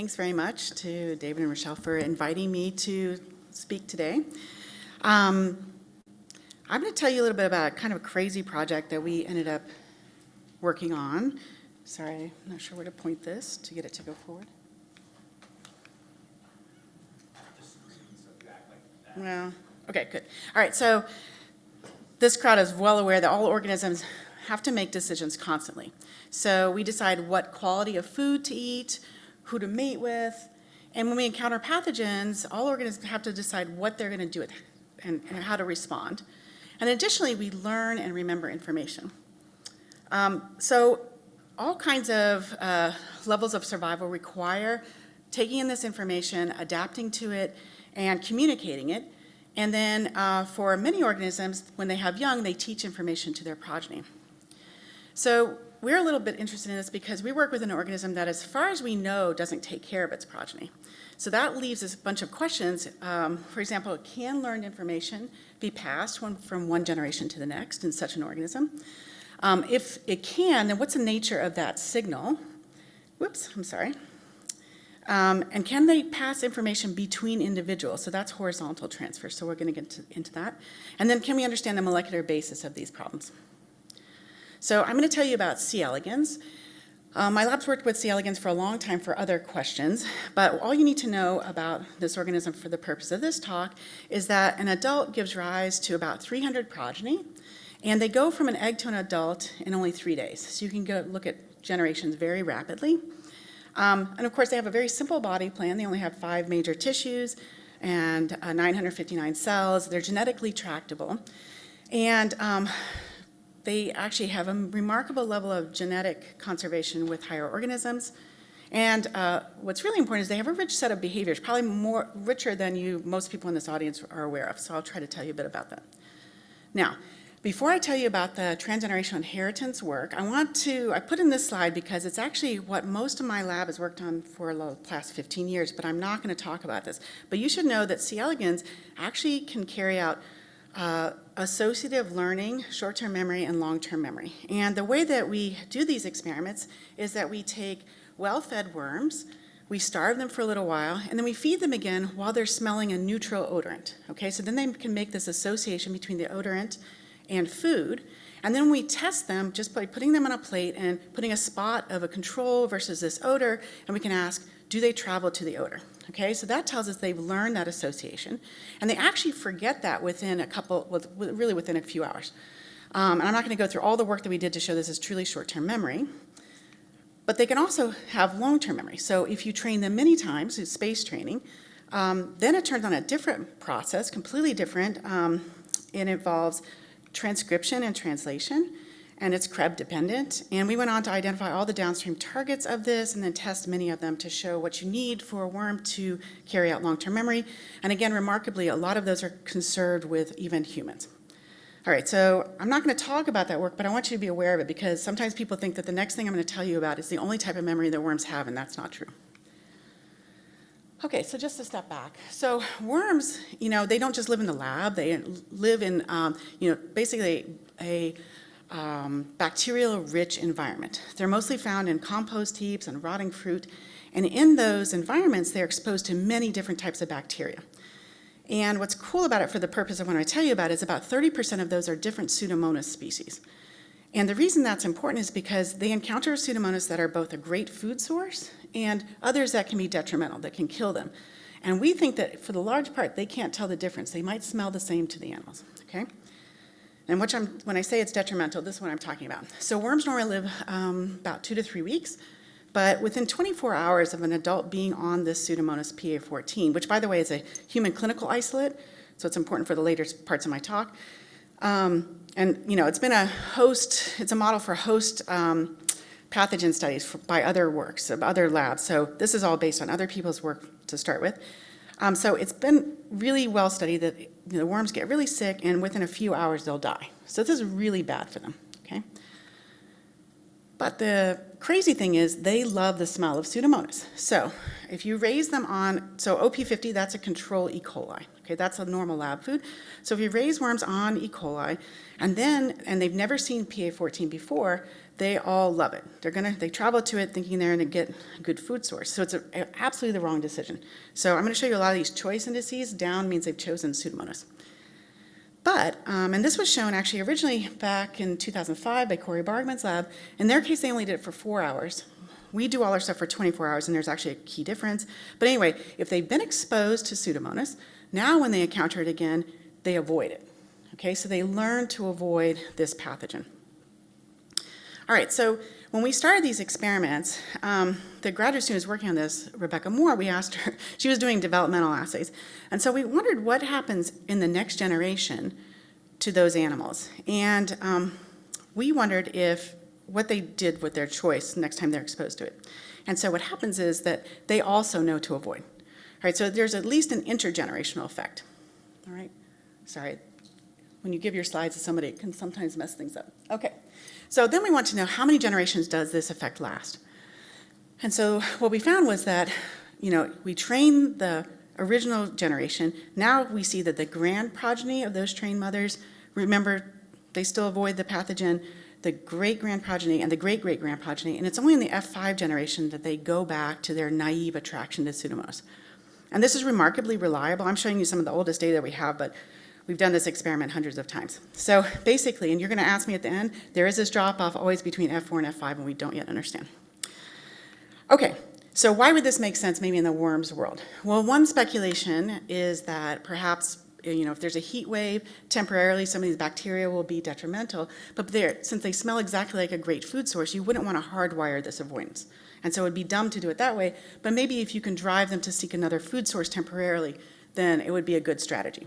thanks very much to David and Rochelle for inviting me to speak today. I'm going to tell you a little bit about kind of a crazy project that we ended up working on. Sorry, I'm not sure where to point this to get it to go forward. Well, okay, good. All right, so this crowd is well aware that all organisms have to make decisions constantly. So we decide what quality of food to eat, who to mate with, and when we encounter pathogens, all organisms have to decide what they're going to do with and how to respond. And additionally, we learn and remember information. So all kinds of levels of survival require taking in this information, adapting to it, and communicating it. And then for many organisms, when they have young, they teach information to their progeny. So we're a little bit interested in this because we work with an organism that, as far as we know, doesn't take care of its progeny. So that leaves us a bunch of questions. For example, can learned information be passed from one generation to the next in such an organism? If it can, then what's the nature of that signal? Whoops, I'm sorry. And can they pass information between individuals? So that's horizontal transfer, so we're going to get into that. And then can we understand the molecular basis of these problems? So I'm going to tell you about C. elegans. My lab's worked with C. elegans for a long time for other questions, but all you need to know about this organism for the purpose of this talk is that an adult gives rise to about 300 progeny, and they go from an egg to an adult in only 3 days. So you can go look at generations very rapidly. And of course, they have a very simple body plan. They only have 5 major tissues and 959 cells. They're genetically tractable. And they actually have a remarkable level of genetic conservation with higher organisms. And what's really important is they have a rich set of behaviors, probably more richer than most people in this audience are aware of. So I'll try to tell you a bit about that. Now, before I tell you about the transgenerational inheritance work, I put in this slide because it's actually what most of my lab has worked on for the past 15 years, but I'm not going to talk about this. But you should know that C. elegans actually can carry out associative learning, short-term memory, and long-term memory. And the way that we do these experiments is that we take well-fed worms, we starve them for a little while, and then we feed them again while they're smelling a neutral odorant. Okay, so then they can make this association between the odorant and food. And then we test them just by putting them on a plate and putting a spot of a control versus this odor, and we can ask, do they travel to the odor? Okay, so that tells us they've learned that association, and they actually forget that within within a few hours. And I'm not going to go through all the work that we did to show this is truly short-term memory, but they can also have long-term memory. So if you train them many times, it's space training, then it turns on a different process, completely different. It involves transcription and translation, and it's Krebs dependent. And we went on to identify all the downstream targets of this and then test many of them to show what you need for a worm to carry out long-term memory. And again, remarkably, a lot of those are conserved with even humans. All right, so I'm not going to talk about that work, but I want you to be aware of it because sometimes people think that the next thing I'm going to tell you about is the only type of memory that worms have, and that's not true. Okay, so just to step back. So worms, they don't just live in the lab. They live in, basically a bacterial-rich environment. They're mostly found in compost heaps and rotting fruit. And in those environments, they're exposed to many different types of bacteria. And what's cool about it for the purpose of what I tell you about is about 30% of those are different Pseudomonas species. And the reason that's important is because they encounter Pseudomonas that are both a great food source and others that can be detrimental, that can kill them. And we think that for the large part, they can't tell the difference. They might smell the same to the animals, okay? And when I say it's detrimental, this is what I'm talking about. So worms normally live about 2 to 3 weeks, but within 24 hours of an adult being on this Pseudomonas PA14, which by the way is a human clinical isolate, so it's important for the later parts of my talk. And it's been it's a model for host pathogen studies by other works of other labs. So this is all based on other people's work to start with. So it's been really well studied that the worms get really sick and within a few hours they'll die. So this is really bad for them, okay? But the crazy thing is they love the smell of Pseudomonas. So if you raise them on, so OP50, that's a control E. coli. Okay, that's a normal lab food. So if you raise worms on E. coli and they've never seen PA14 before, they all love it. They travel to it thinking they're going to get a good food source. So it's absolutely the wrong decision. So I'm going to show you a lot of these choice indices. Down means they've chosen Pseudomonas. But, and this was shown actually originally back in 2005 by Corey Bargman's lab. In their case, they only did it for 4 hours. We do all our stuff for 24 hours, and there's actually a key difference. But anyway, if they've been exposed to Pseudomonas, now when they encounter it again, they avoid it. Okay, so they learn to avoid this pathogen. All right, so when we started these experiments, the graduate student who was working on this, Rebecca Moore, we asked her, she was doing developmental assays, and so we wondered what happens in the next generation to those animals. And we wondered if what they did with their choice next time they're exposed to it. And so what happens is that they also know to avoid. All right, so there's at least an intergenerational effect. All right, sorry. When you give your slides to somebody, it can sometimes mess things up. Okay, so then we want to know how many generations does this effect last? And so what we found was that, we train the original generation. Now we see that the grand progeny of those trained mothers, remember, they still avoid the pathogen, the great-grand progeny and the great-great-grand progeny, and it's only in the F5 generation that they go back to their naive attraction to Pseudomonas. And this is remarkably reliable. I'm showing you some of the oldest data we have, but we've done this experiment hundreds of times. So basically, and you're going to ask me at the end, there is this drop-off always between F4 and F5, and we don't yet understand. Okay, so why would this make sense maybe in the worms world? Well, one speculation is that perhaps if there's a heat wave, temporarily some of these bacteria will be detrimental, but since they smell exactly like a great food source, you wouldn't want to hardwire this avoidance. And so it would be dumb to do it that way, but maybe if you can drive them to seek another food source temporarily, then it would be a good strategy.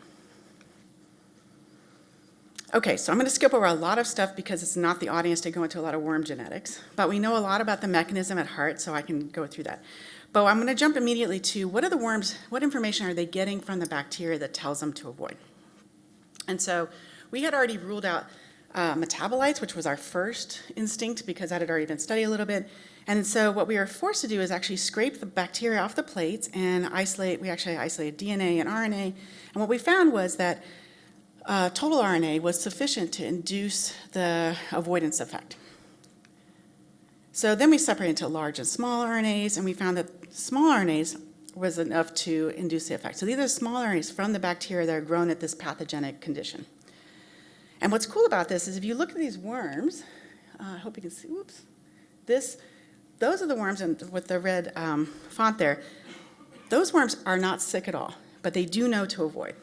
Okay, so I'm going to skip over a lot of stuff because it's not the audience to go into a lot of worm genetics, but we know a lot about the mechanism at heart, so I can go through that. But I'm going to jump immediately to what information are they getting from the bacteria that tells them to avoid? And so we had already ruled out metabolites, which was our first instinct because that had already been studied a little bit. And so what we were forced to do is actually scrape the bacteria off the plates and we actually isolated DNA and RNA. And what we found was that total RNA was sufficient to induce the avoidance effect. So then we separated into large and small RNAs, and we found that small RNAs was enough to induce the effect. So these are small RNAs from the bacteria that are grown at this pathogenic condition. And what's cool about this is if you look at these worms, I hope you can see, those are the worms with the red font there. Those worms are not sick at all, but they do know to avoid.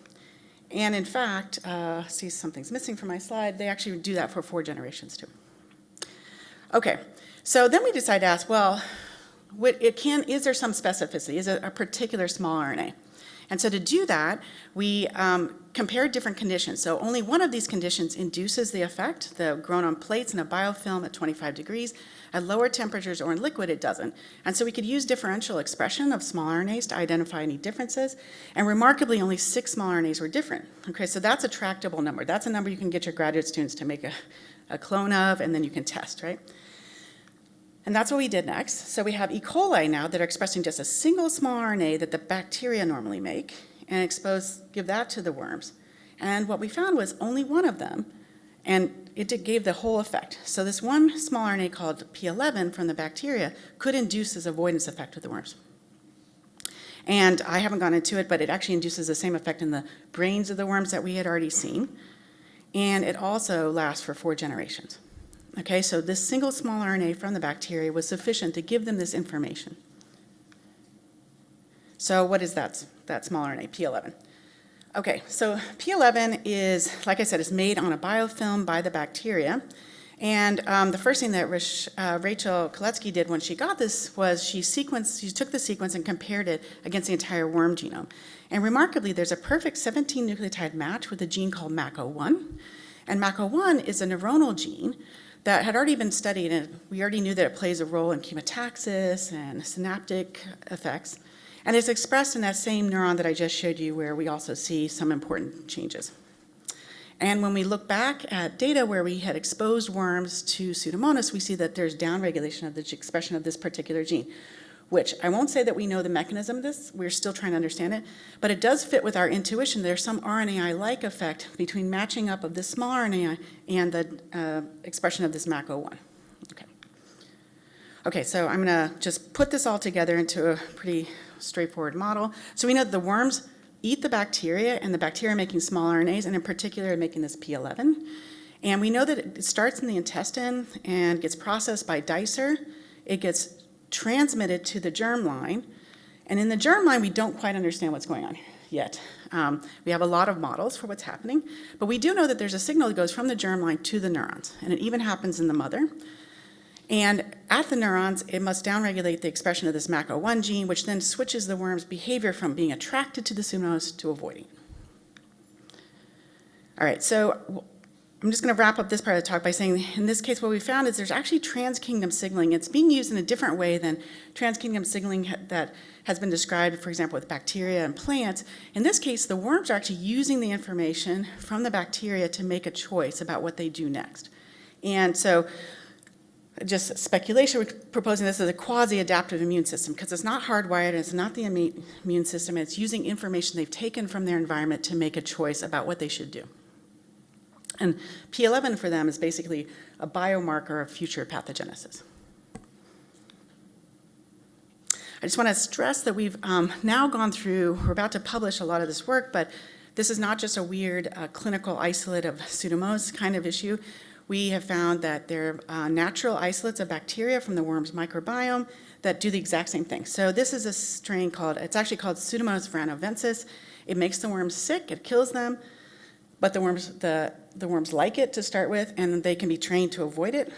And in fact, see something's missing from my slide, they actually do that for 4 generations too. Okay, so then we decided to ask, well, is there some specificity? Is it a particular small RNA? And so to do that, we compared different conditions. So only one of these conditions induces the effect, the grown on plates in a biofilm at 25 degrees. At lower temperatures or in liquid, it doesn't. And so we could use differential expression of small RNAs to identify any differences. And remarkably, only 6 small RNAs were different. Okay, so that's a tractable number. That's a number you can get your graduate students to make a clone of, and then you can test, right? And that's what we did next. So we have E. coli now that are expressing just a single small RNA that the bacteria normally make, and give that to the worms. And what we found was only one of them, and it gave the whole effect. So this one small RNA called P11 from the bacteria could induce this avoidance effect with the worms. And I haven't gone into it, but it actually induces the same effect in the brains of the worms that we had already seen. And it also lasts for 4 generations. Okay, so this single small RNA from the bacteria was sufficient to give them this information. So what is that small RNA, P11? Okay, so P11 is, like I said, is made on a biofilm by the bacteria. And the first thing that Rachel Koletsky did when she got this was she took the sequence and compared it against the entire worm genome. And remarkably, there's a perfect 17 nucleotide match with a gene called MACO1. And MACO1 is a neuronal gene that had already been studied, and we already knew that it plays a role in chemotaxis and synaptic effects. And it's expressed in that same neuron that I just showed you where we also see some important changes. And when we look back at data where we had exposed worms to Pseudomonas, we see that there's downregulation of the expression of this particular gene, which I won't say that we know the mechanism of this, we're still trying to understand it, but it does fit with our intuition. There's some RNAi-like effect between matching up of this small RNAi and the expression of this MACO1. Okay. Okay, so I'm going to just put this all together into a pretty straightforward model. So we know that the worms eat the bacteria, and the bacteria are making small RNAs, and in particular making this P11. And we know that it starts in the intestine and gets processed by Dicer. It gets transmitted to the germline. And in the germline, we don't quite understand what's going on yet. We have a lot of models for what's happening, but we do know that there's a signal that goes from the germline to the neurons, and it even happens in the mother. And at the neurons, it must downregulate the expression of this MAC01 gene, which then switches the worm's behavior from being attracted to the Pseudomonas to avoiding. All right, so I'm just going to wrap up this part of the talk by saying, in this case, what we found is there's actually transkingdom signaling. It's being used in a different way than transkingdom signaling that has been described, for example, with bacteria and plants. In this case, the worms are actually using the information from the bacteria to make a choice about what they do next. And so, just speculation, we're proposing this as a quasi-adaptive immune system because it's not hardwired, it's not the immune system, it's using information they've taken from their environment to make a choice about what they should do. And P11 for them is basically a biomarker of future pathogenesis. I just want to stress that we've now gone through, we're about to publish a lot of this work, but this is not just a weird clinical isolate of Pseudomonas kind of issue. We have found that there are natural isolates of bacteria from the worm's microbiome that do the exact same thing. So this is a strain it's actually called Pseudomonas varanovensis. It makes the worms sick, it kills them, but the worms like it to start with, and they can be trained to avoid it,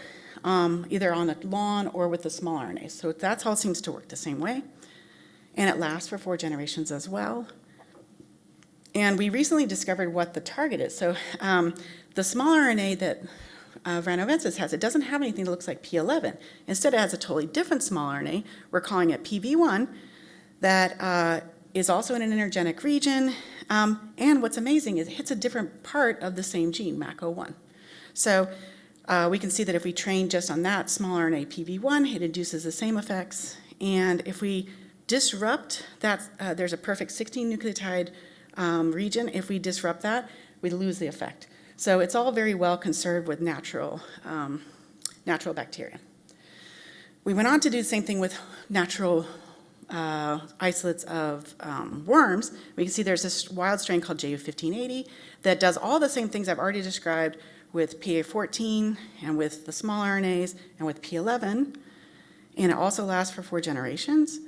either on a lawn or with the small RNAs. So that all seems to work the same way. And it lasts for 4 generations as well. And we recently discovered what the target is. So the small RNA that varanovensis has, it doesn't have anything that looks like P11. Instead, it has a totally different small RNA. We're calling it PV1 that is also in an intergenic region. And what's amazing is it hits a different part of the same gene, MAC01. So we can see that if we train just on that small RNA PV1, it induces the same effects. And if we disrupt that, there's a perfect 16 nucleotide region. If we disrupt that, we lose the effect. So it's all very well conserved with natural bacteria. We went on to do the same thing with natural isolates of worms. We can see there's this wild strain called JU1580 that does all the same things I've already described with PA14 and with the small RNAs and with P11. And it also lasts for 4 generations.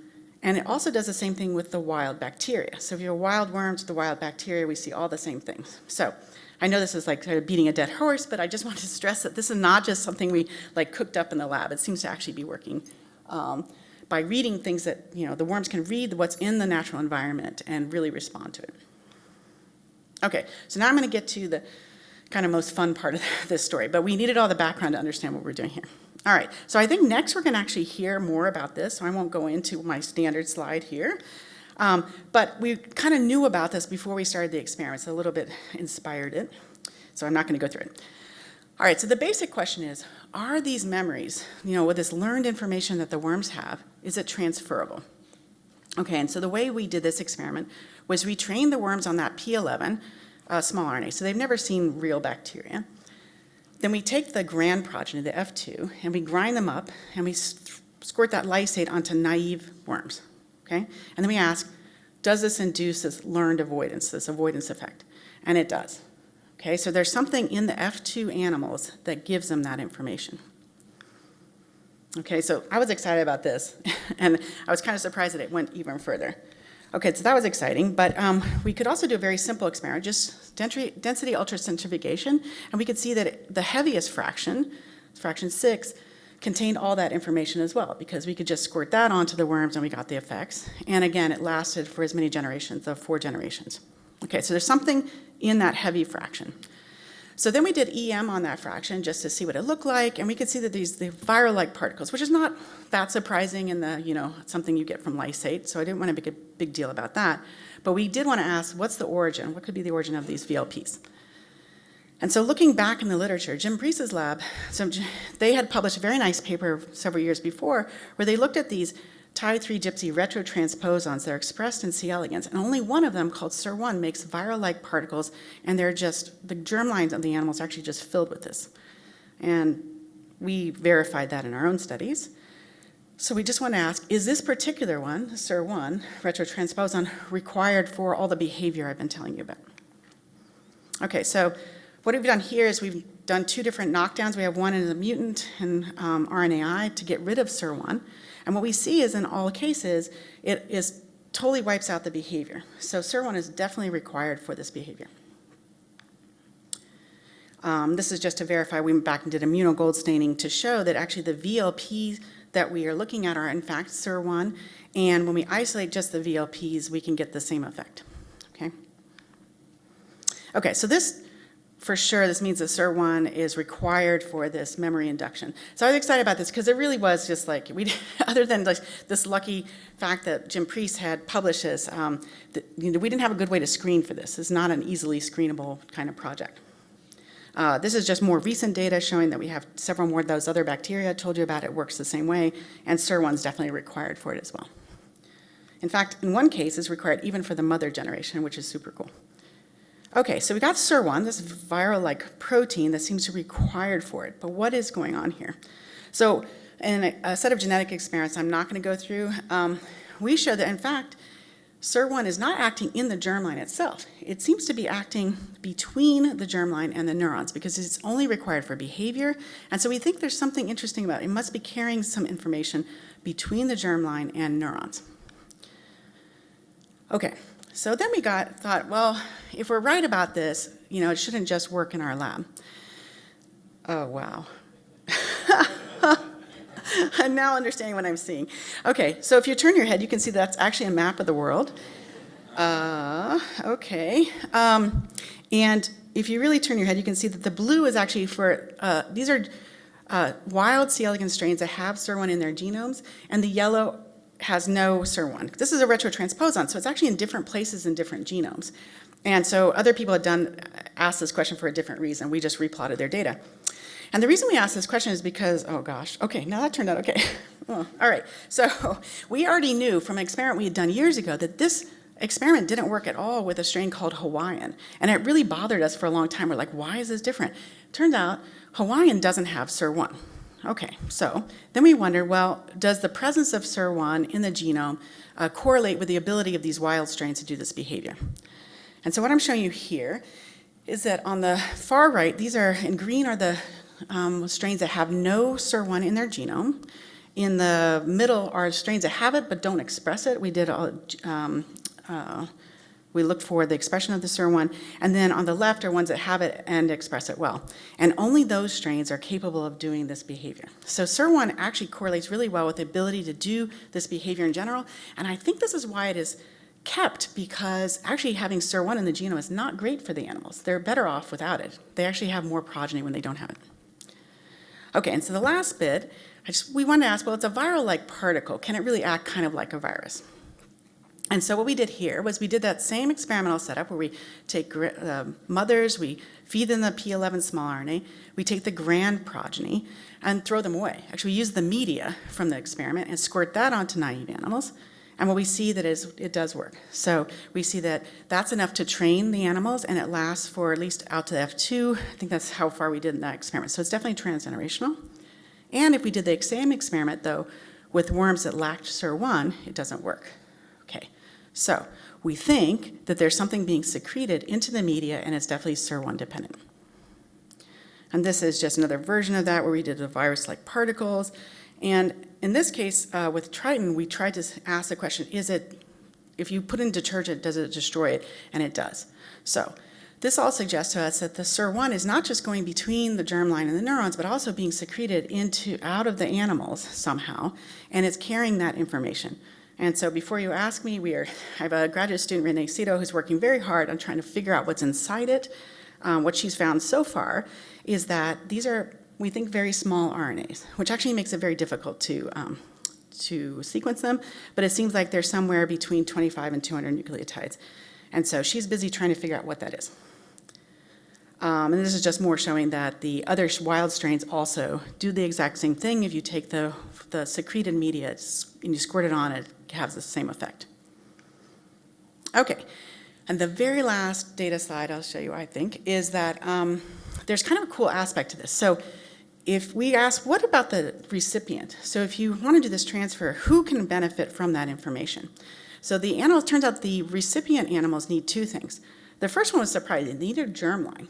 And it also does the same thing with the wild bacteria. So if you have wild worms with the wild bacteria, we see all the same things. So I know this is like kind of beating a dead horse, but I just want to stress that this is not just something we like cooked up in the lab. It seems to actually be working by reading things that, the worms can read what's in the natural environment and really respond to it. Okay, so now I'm going to get to the kind of most fun part of this story, but we needed all the background to understand what we're doing here. All right, so I think next we're going to actually hear more about this, so I won't go into my standard slide here. But we kind of knew about this before we started the experiment, so a little bit inspired it. So I'm not going to go through it. All right, so the basic question is, are these memories, with this learned information that the worms have, is it transferable? Okay, and so the way we did this experiment was we trained the worms on that P11 small RNA, so they've never seen real bacteria. Then we take the grand progeny, the F2, and we grind them up, and we squirt that lysate onto naive worms. Okay? And then we ask, does this induce this learned avoidance, this avoidance effect? And it does. Okay, so there's something in the F2 animals that gives them that information. Okay, so I was excited about this, and I was kind of surprised that it went even further. Okay, so that was exciting, but we could also do a very simple experiment, just density ultracentrifugation, and we could see that the heaviest fraction, fraction 6, contained all that information as well, because we could just squirt that onto the worms and we got the effects. And again, it lasted for as many generations, of 4 generations. Okay, so there's something in that heavy fraction. So then we did EM on that fraction just to see what it looked like, and we could see that the viral-like particles, which is not that surprising in the, something you get from lysate, so I didn't want to make a big deal about that. But we did want to ask, what's the origin? What could be the origin of these VLPs? And so looking back in the literature, Jim Priest's lab, so they had published a very nice paper several years before where they looked at these Ti3 gypsy retrotransposons that are expressed in C. elegans, and only one of them, called SIR1, makes viral-like particles, and they're just, the germlines of the animals are actually just filled with this. And we verified that in our own studies. So we just want to ask, is this particular one, SIR1, retrotransposon, required for all the behavior I've been telling you about? Okay, so what we've done here is we've done 2 different knockdowns. We have one in the mutant and RNAi to get rid of SIR1. And what we see is in all cases, it totally wipes out the behavior. So SIR1 is definitely required for this behavior. This is just to verify. We went back and did immunogold staining to show that actually the VLPs that we are looking at are in fact SIR1, and when we isolate just the VLPs, we can get the same effect, okay? Okay, so this, for sure, this means that SIR1 is required for this memory induction. So I was excited about this because it really was just like, other than like this lucky fact that Jim Priest had published this, we didn't have a good way to screen for this. It's not an easily screenable kind of project. This is just more recent data showing that we have several more of those other bacteria I told you about. It works the same way, and SIR1 is definitely required for it as well. In fact, in one case, it's required even for the mother generation, which is super cool. Okay, so we got SIR1, this viral-like protein that seems to be required for it, but what is going on here? So in a set of genetic experiments I'm not going to go through, we show that, in fact, SIR1 is not acting in the germline itself. It seems to be acting between the germline and the neurons because it's only required for behavior. And so we think there's something interesting about it. It must be carrying some information between the germline and neurons. Okay, so then we thought, well, if we're right about this, it shouldn't just work in our lab. Oh, wow. I'm now understanding what I'm seeing. Okay, so if you turn your head, you can see that's actually a map of the world. Okay. And if you really turn your head, you can see that the blue is actually for, these are wild C. elegans strains that have SIR1 in their genomes, and the yellow has no SIR1. This is a retrotransposon, so it's actually in different places in different genomes. And so other people had asked this question for a different reason. We just replotted their data. And the reason we asked this question is because, oh gosh, okay, now that turned out okay. Oh, all right, so we already knew from an experiment we had done years ago that this experiment didn't work at all with a strain called Hawaiian. And it really bothered us for a long time. We're like, why is this different? Turns out Hawaiian doesn't have SIR1. Okay, so then we wonder, well, does the presence of SIR1 in the genome correlate with the ability of these wild strains to do this behavior? And so what I'm showing you here is that on the far right, these are, in green are the strains that have no SIR1 in their genome. In the middle are strains that have it but don't express it. We did we looked for the expression of the SIR1, and then on the left are ones that have it and express it well. And only those strains are capable of doing this behavior. So SIR1 actually correlates really well with the ability to do this behavior in general, and I think this is why it is kept, because actually having SIR1 in the genome is not great for the animals. They're better off without it. They actually have more progeny when they don't have it. Okay, and so the last bit, we want to ask, well, it's a viral-like particle. Can it really act kind of like a virus? And so what we did here was we did that same experimental setup where we take mothers, we feed them the P11 small RNA, we take the grand progeny and throw them away. Actually, we use the media from the experiment and squirt that onto naive animals. And what we see that is it does work. So we see that that's enough to train the animals, and it lasts for at least out to the F2. I think that's how far we did in that experiment. So it's definitely transgenerational. And if we did the same experiment, though, with worms that lacked SIR1, it doesn't work. Okay, so we think that there's something being secreted into the media, and it's definitely SIR1 dependent. And this is just another version of that where we did the virus-like particles. And in this case, with Triton, we tried to ask the question, if you put in detergent, does it destroy it? And it does. So this all suggests to us that the SIR1 is not just going between the germline and the neurons, but also being secreted out of the animals somehow, and it's carrying that information. And so before you ask me, I have a graduate student, Renee Cito, who's working very hard on trying to figure out what's inside it. What she's found so far is that these are, we think, very small RNAs, which actually makes it very difficult to sequence them, but it seems like they're somewhere between 25 and 200 nucleotides. And so she's busy trying to figure out what that is. And this is just more showing that the other wild strains also do the exact same thing. If you take the secreted media and you squirt it on, it has the same effect. Okay, and the very last data slide I'll show you, I think, is that there's kind of a cool aspect to this. So if we ask, what about the recipient? So if you want to do this transfer, who can benefit from that information? So the animals, turns out the recipient animals need two things. The first one was surprising. They needed a germline.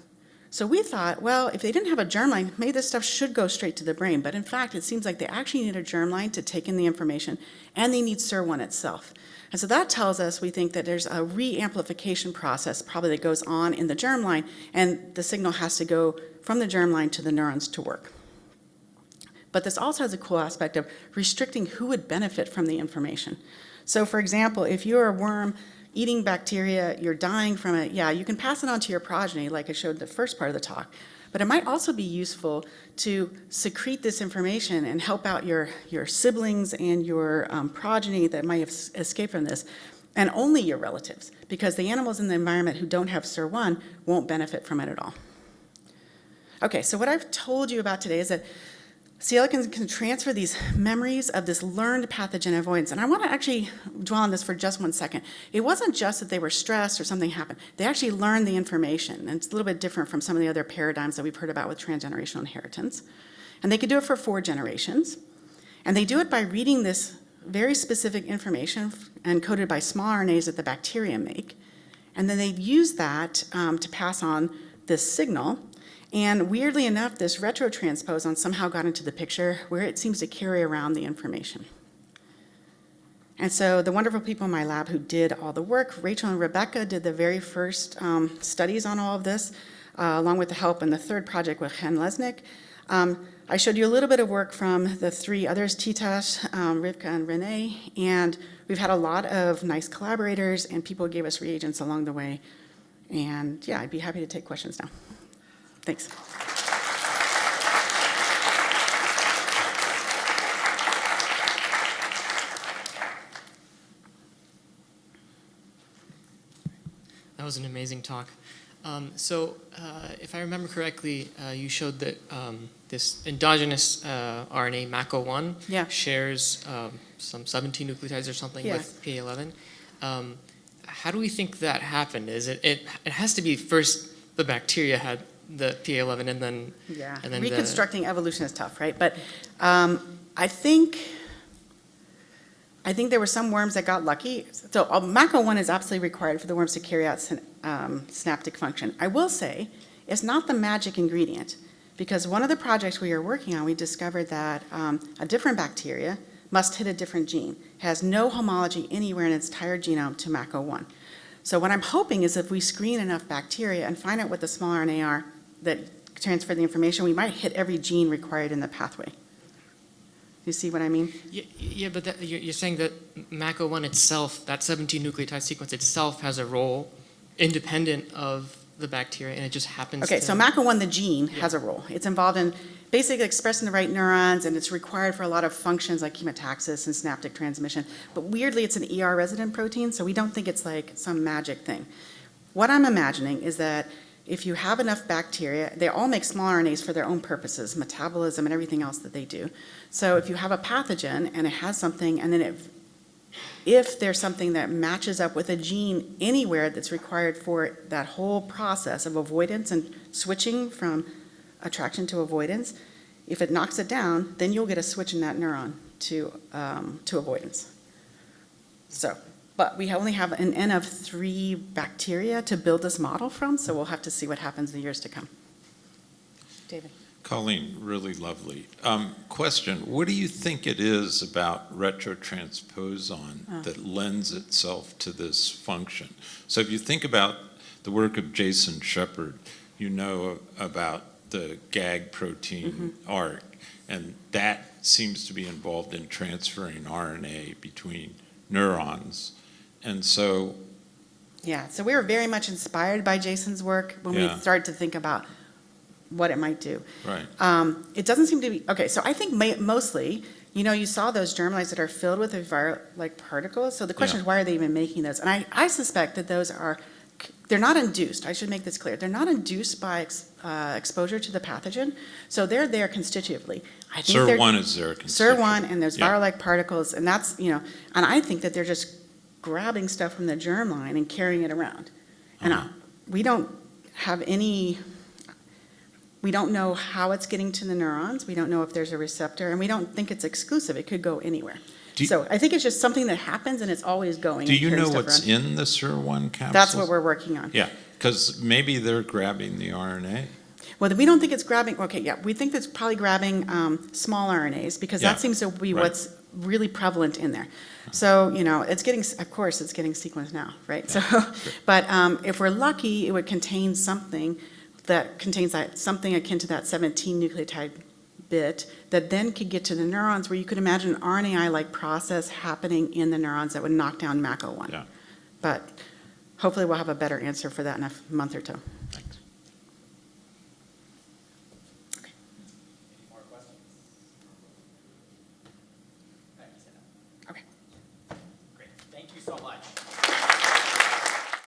So we thought, well, if they didn't have a germline, maybe this stuff should go straight to the brain. But in fact, it seems like they actually need a germline to take in the information, and they need SIR1 itself. And so that tells us, we think, that there's a re-amplification process probably that goes on in the germline, and the signal has to go from the germline to the neurons to work. But this also has a cool aspect of restricting who would benefit from the information. So for example, if you're a worm eating bacteria, you're dying from it, yeah, you can pass it on to your progeny, like I showed the first part of the talk. But it might also be useful to secrete this information and help out your siblings and your progeny that might have escaped from this, and only your relatives, because the animals in the environment who don't have SIR1 won't benefit from it at all. Okay, so what I've told you about today is that C. elegans can transfer these memories of this learned pathogen avoidance. And I want to actually dwell on this for just 1 second. It wasn't just that they were stressed or something happened. They actually learned the information. And it's a little bit different from some of the other paradigms that we've heard about with transgenerational inheritance. And they could do it for 4 generations. And they do it by reading this very specific information encoded by small RNAs that the bacteria make. And then they use that to pass on this signal. And weirdly enough, this retrotransposon somehow got into the picture where it seems to carry around the information. And so the wonderful people in my lab who did all the work, Rachel and Rebecca, did the very first studies on all of this, along with the help in the third project with Chen Lesnick. I showed you a little bit of work from the 3 others, Titash, Rivka, and Renee, and we've had a lot of nice collaborators, and people gave us reagents along the way. And yeah, I'd be happy to take questions now. Thanks. That was an amazing talk. If I remember correctly, you showed that this endogenous RNA, MACO1, shares some 17 nucleotides or something with PA11. How do we think that happened? Is it has to be first the bacteria had the PA11 and then reconstructing evolution is tough, right? But I think there were some worms that got lucky. So MACO1 is absolutely required for the worms to carry out synaptic function. I will say it's not the magic ingredient, because one of the projects we are working on, we discovered that a different bacteria must hit a different gene, has no homology anywhere in its entire genome to MACO1. So what I'm hoping is if we screen enough bacteria and find out what the small RNA are that transfer the information, we might hit every gene required in the pathway. You see what I mean? Yeah, but you're saying that MACO1 itself, that 17 nucleotide sequence itself, has a role independent of the bacteria, and it just happens Okay, so MACO1, the gene, has a role. It's involved in basically expressing the right neurons, and it's required for a lot of functions like chemotaxis and synaptic transmission. But weirdly, it's an ER resident protein, so we don't think it's like some magic thing. What I'm imagining is that if you have enough bacteria, they all make small RNAs for their own purposes, metabolism and everything else that they do. So if you have a pathogen and it has something, and then if there's something that matches up with a gene anywhere that's required for that whole process of avoidance and switching from attraction to avoidance, if it knocks it down, then you'll get a switch in that neuron to avoidance. So. But we only have an N of 3 bacteria to build this model from, so we'll have to see what happens in the years to come. David. Coleen, really lovely. Question, what do you think it is about retrotransposon that lends itself to this function? So if you think about the work of Jason Shepard, you know about the GAG protein ARC, and that seems to be involved in transferring RNA between neurons. And so... Yeah, so we were very much inspired by Jason's work when we started to think about what it might do. Right. It doesn't seem to be... Okay, so I think mostly, you saw those germlines that are filled with viral-like particles. So the question is, why are they even making those? And I suspect that those are... They're not induced. I should make this clear. They're not induced by exposure to the pathogen. So they're there constitutively. I think SIR1 is there constitutively. SIR1 and there's viral-like particles, and that's, and I think that they're just grabbing stuff from the germline and carrying it around. And we don't have any We don't know how it's getting to the neurons. We don't know if there's a receptor, and we don't think it's exclusive. It could go anywhere. So I think it's just something that happens, and it's always going. Do you know carrying what's stuff around. in the SIR1 capsules? That's what we're working on. Yeah, because maybe they're grabbing the RNA. Well, we don't think it's grabbing, okay, yeah, we think it's probably grabbing small RNAs, because Yeah, that seems to be right. what's really prevalent in there. So, you know, it's getting, of course, it's getting sequenced now, right? So, but if we're lucky, it would contain something that contains that, something akin to that 17 nucleotide bit that then could get to the neurons, where you could imagine an RNAi-like process happening in the neurons that would knock down MACO1. Yeah. But hopefully we'll have a better answer for that in a month or two.